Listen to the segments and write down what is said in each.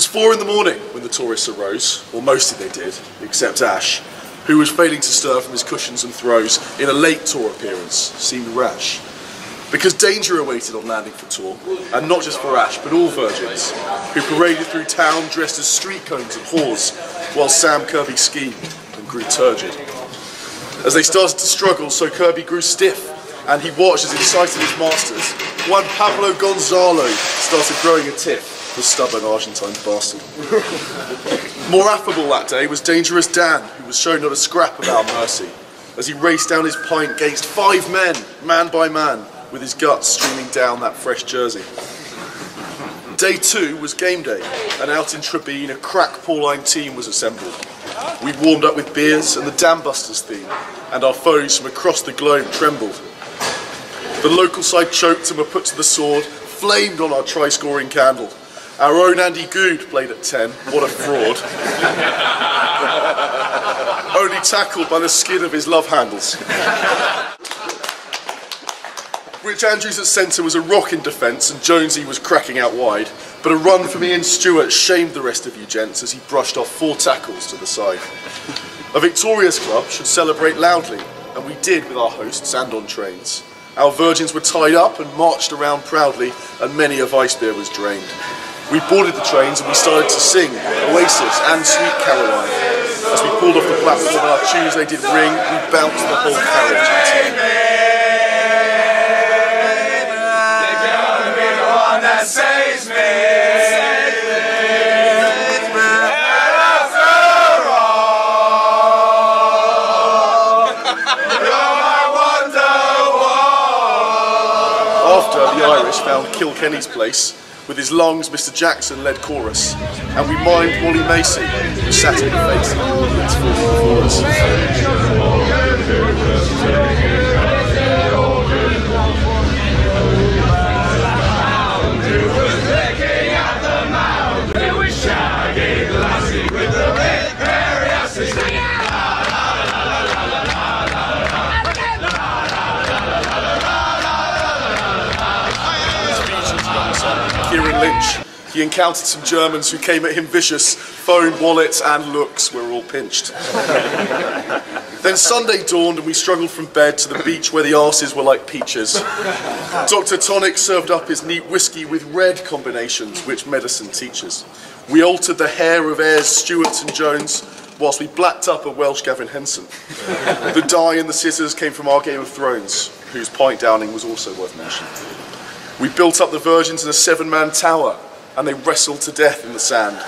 was 4 in the morning when the tourists arose, or mostly they did, except Ash, who was failing to stir from his cushions and throws in a late tour appearance, seemed rash. Because danger awaited on landing for tour, and not just for Ash, but all virgins, who paraded through town dressed as street cones and whores, while Sam Kirby schemed and grew turgid. As they started to struggle, so Kirby grew stiff, and he watched as, inside his masters, Juan Pablo Gonzalo started growing a tiff, the stubborn Argentine bastard. More affable that day was Dangerous Dan, who was shown not a scrap about mercy, as he raced down his pint against 5 men, man by man, with his guts streaming down that fresh jersey. Day 2 was game day, and out in Trebeen a crack Pauline team was assembled. We warmed up with beers and the Dam Busters theme, and our foes from across the globe trembled. The local side choked and were put to the sword, flamed on our try-scoring candle. Our own Andy Good played at 10, what a fraud. Only tackled by the skin of his love handles. Rich Andrews at centre was a rock in defence and Jonesy was cracking out wide, but a run from Ian Stewart shamed the rest of you gents as he brushed off 4 tackles to the side. A victorious club should celebrate loudly, and we did with our hosts and on trains. Our virgins were tied up and marched around proudly, and many a vice beer was drained. We boarded the trains and we started to sing Oasis and Sweet Caroline. As we pulled off the platform and our tunes they did ring, we bounced the whole carriage into. After, the Irish found Kilkenny's place. With his lungs, Mr. Jackson led chorus, and we mimed Wally Macy, who sat in the face of the audience before us. He encountered some Germans who came at him vicious. Phone, wallet and looks were all pinched. Then Sunday dawned and we struggled from bed to the beach where the arses were like peaches. Dr. Tonic served up his neat whiskey with red combinations, which medicine teaches. We altered the hair of heirs Stewart and Jones, whilst we blacked up a Welsh Gavin Henson. The dye and the scissors came from our Game of Thrones, whose pint downing was also worth mentioning. We built up the virgins in a 7-man tower, and they wrestled to death in the sand.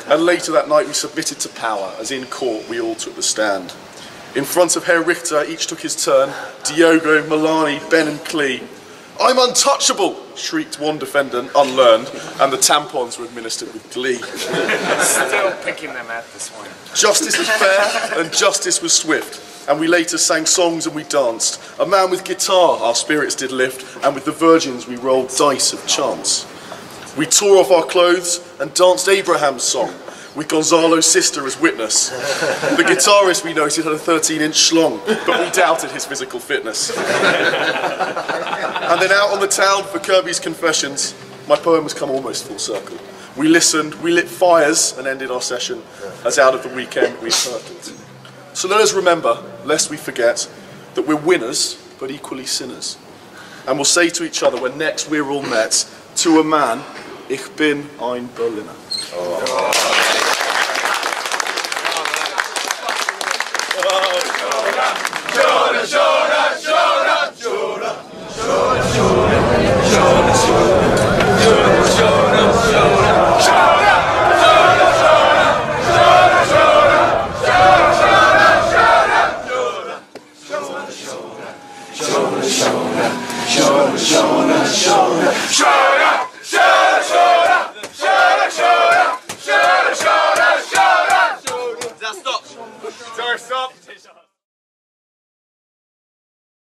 And later that night we submitted to power, as in court we all took the stand. In front of Herr Richter, each took his turn, Diogo, Milani, Ben and Clee. "I'm untouchable!" shrieked one defendant, unlearned, and the tampons were administered with glee. Still picking them at this one. Justice was fair, and justice was swift. And we later sang songs and we danced. A man with guitar our spirits did lift, and with the virgins we rolled dice of chance. We tore off our clothes and danced Abraham's song, with Gonzalo's sister as witness. The guitarist, we noted, had a 13-inch schlong, but we doubted his physical fitness. And then out on the town for Kirby's confessions, my poem has come almost full circle. We listened, we lit fires and ended our session, as out of the weekend we hurtled. So let us remember, lest we forget, that we're winners, but equally sinners. And we'll say to each other when next we're all met, to a man, ich bin ein Berliner. Oh.